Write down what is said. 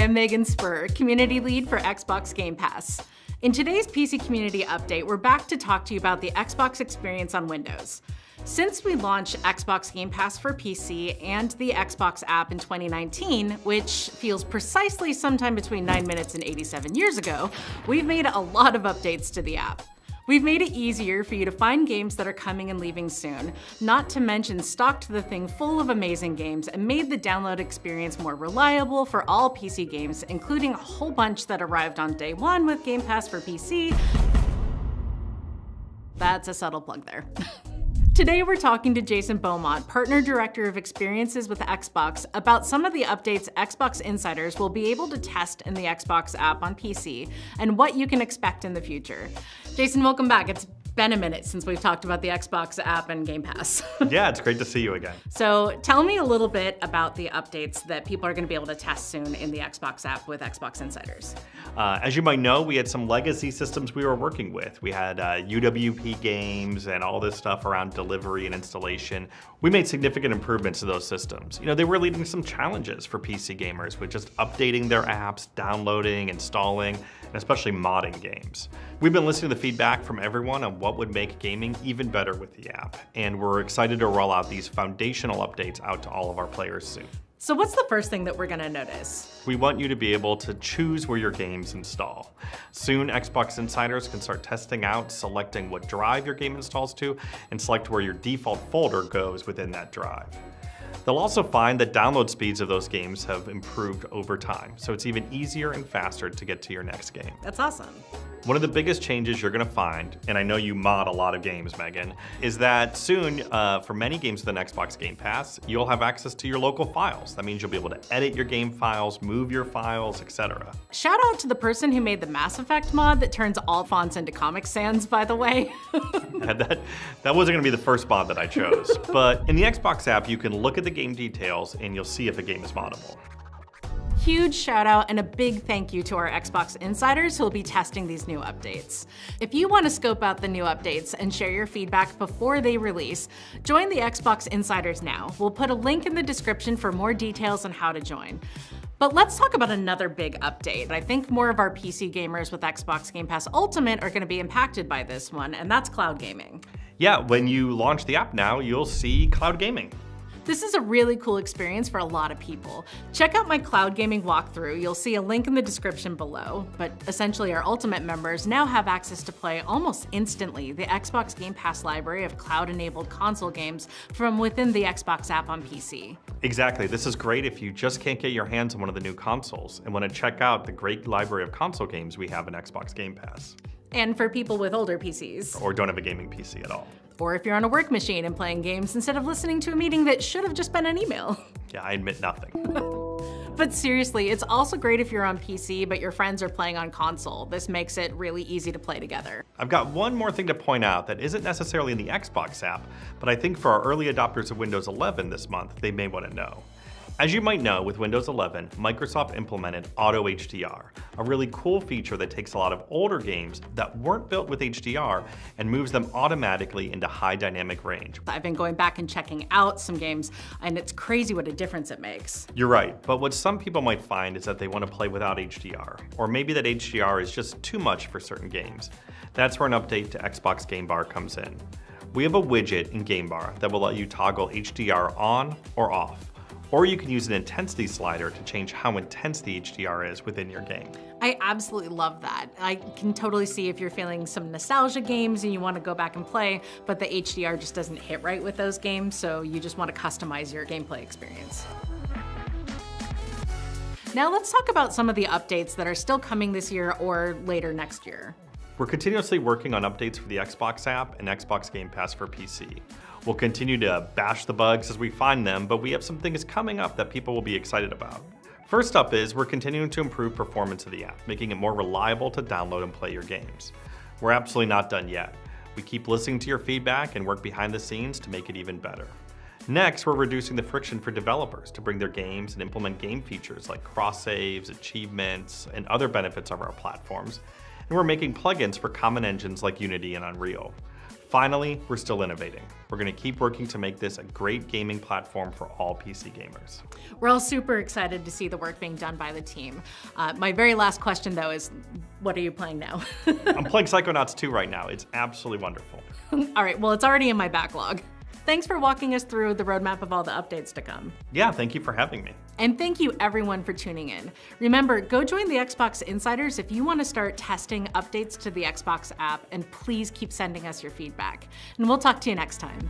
I'm Megan Spurr, Community Lead for Xbox Game Pass. In today's PC Community Update, we're back to talk to you about the Xbox experience on Windows. Since we launched Xbox Game Pass for PC and the Xbox app in 2019, which feels precisely sometime between 9 minutes and 87 years ago, we've made a lot of updates to the app. We've made it easier for you to find games that are coming and leaving soon, not to mention stocked the thing full of amazing games and made the download experience more reliable for all PC games, including a whole bunch that arrived on day one with Game Pass for PC. That's a subtle plug there. Today we're talking to Jason Beaumont, Partner Director of Experiences with Xbox, about some of the updates Xbox insiders will be able to test in the Xbox app on PC and what you can expect in the future. Jason, welcome back. It's been a minute since we've talked about the Xbox app and Game Pass. Yeah, it's great to see you again. So tell me a little bit about the updates that people are going to be able to test soon in the Xbox app with Xbox insiders. As you might know, we had some legacy systems we were working with. We had UWP games and all this stuff around delivery and installation. We made significant improvements to those systems. You know, they were leading to some challenges for PC gamers with just updating their apps, downloading, installing, and especially modding games. We've been listening to the feedback from everyone on what would make gaming even better with the app, and we're excited to roll out these foundational updates out to all of our players soon. So what's the first thing that we're gonna notice? We want you to be able to choose where your games install. Soon, Xbox insiders can start testing out, selecting what drive your game installs to, and select where your default folder goes within that drive. They'll also find that download speeds of those games have improved over time, so it's even easier and faster to get to your next game. That's awesome. One of the biggest changes you're gonna find, and I know you mod a lot of games, Megan, is that soon, for many games within Xbox Game Pass, you'll have access to your local files. That means you'll be able to edit your game files, move your files, etc. Shout out to the person who made the Mass Effect mod that turns all fonts into Comic Sans, by the way. that wasn't gonna be the first mod that I chose. But in the Xbox app, you can look at the game details and you'll see if a game is moddable. Huge shout out and a big thank you to our Xbox insiders who will be testing these new updates. If you want to scope out the new updates and share your feedback before they release, join the Xbox insiders now. We'll put a link in the description for more details on how to join. But let's talk about another big update. I think more of our PC gamers with Xbox Game Pass Ultimate are going to be impacted by this one, and that's cloud gaming. Yeah, when you launch the app now, you'll see cloud gaming. This is a really cool experience for a lot of people. Check out my cloud gaming walkthrough. You'll see a link in the description below. But essentially, our Ultimate members now have access to play almost instantly the Xbox Game Pass library of cloud-enabled console games from within the Xbox app on PC. Exactly. This is great if you just can't get your hands on one of the new consoles and want to check out the great library of console games we have in Xbox Game Pass. And for people with older PCs. Or don't have a gaming PC at all. Or if you're on a work machine and playing games instead of listening to a meeting that should have just been an email. Yeah, I admit nothing. But seriously, it's also great if you're on PC but your friends are playing on console. This makes it really easy to play together. I've got one more thing to point out that isn't necessarily in the Xbox app, but I think for our early adopters of Windows 11 this month, they may want to know. As you might know, with Windows 11, Microsoft implemented Auto HDR, a really cool feature that takes a lot of older games that weren't built with HDR and moves them automatically into high dynamic range. I've been going back and checking out some games, and it's crazy what a difference it makes. You're right, but what some people might find is that they want to play without HDR, or maybe that HDR is just too much for certain games. That's where an update to Xbox Game Bar comes in. We have a widget in Game Bar that will let you toggle HDR on or off. Or you can use an intensity slider to change how intense the HDR is within your game. I absolutely love that. I can totally see if you're feeling some nostalgia games and you want to go back and play, but the HDR just doesn't hit right with those games, so you just want to customize your gameplay experience. Now let's talk about some of the updates that are still coming this year or later next year. We're continuously working on updates for the Xbox app and Xbox Game Pass for PC. We'll continue to bash the bugs as we find them, but we have some things coming up that people will be excited about. First up is we're continuing to improve performance of the app, making it more reliable to download and play your games. We're absolutely not done yet. We keep listening to your feedback and work behind the scenes to make it even better. Next, we're reducing the friction for developers to bring their games and implement game features like cross-saves, achievements, and other benefits of our platforms. And we're making plugins for common engines like Unity and Unreal. Finally, we're still innovating. We're going to keep working to make this a great gaming platform for all PC gamers. We're all super excited to see the work being done by the team. My very last question though is, what are you playing now? I'm playing Psychonauts 2 right now. It's absolutely wonderful. All right, well, it's already in my backlog. Thanks for walking us through the roadmap of all the updates to come. Yeah, thank you for having me. And thank you everyone for tuning in. Remember, go join the Xbox Insiders if you want to start testing updates to the Xbox app, and please keep sending us your feedback. And we'll talk to you next time.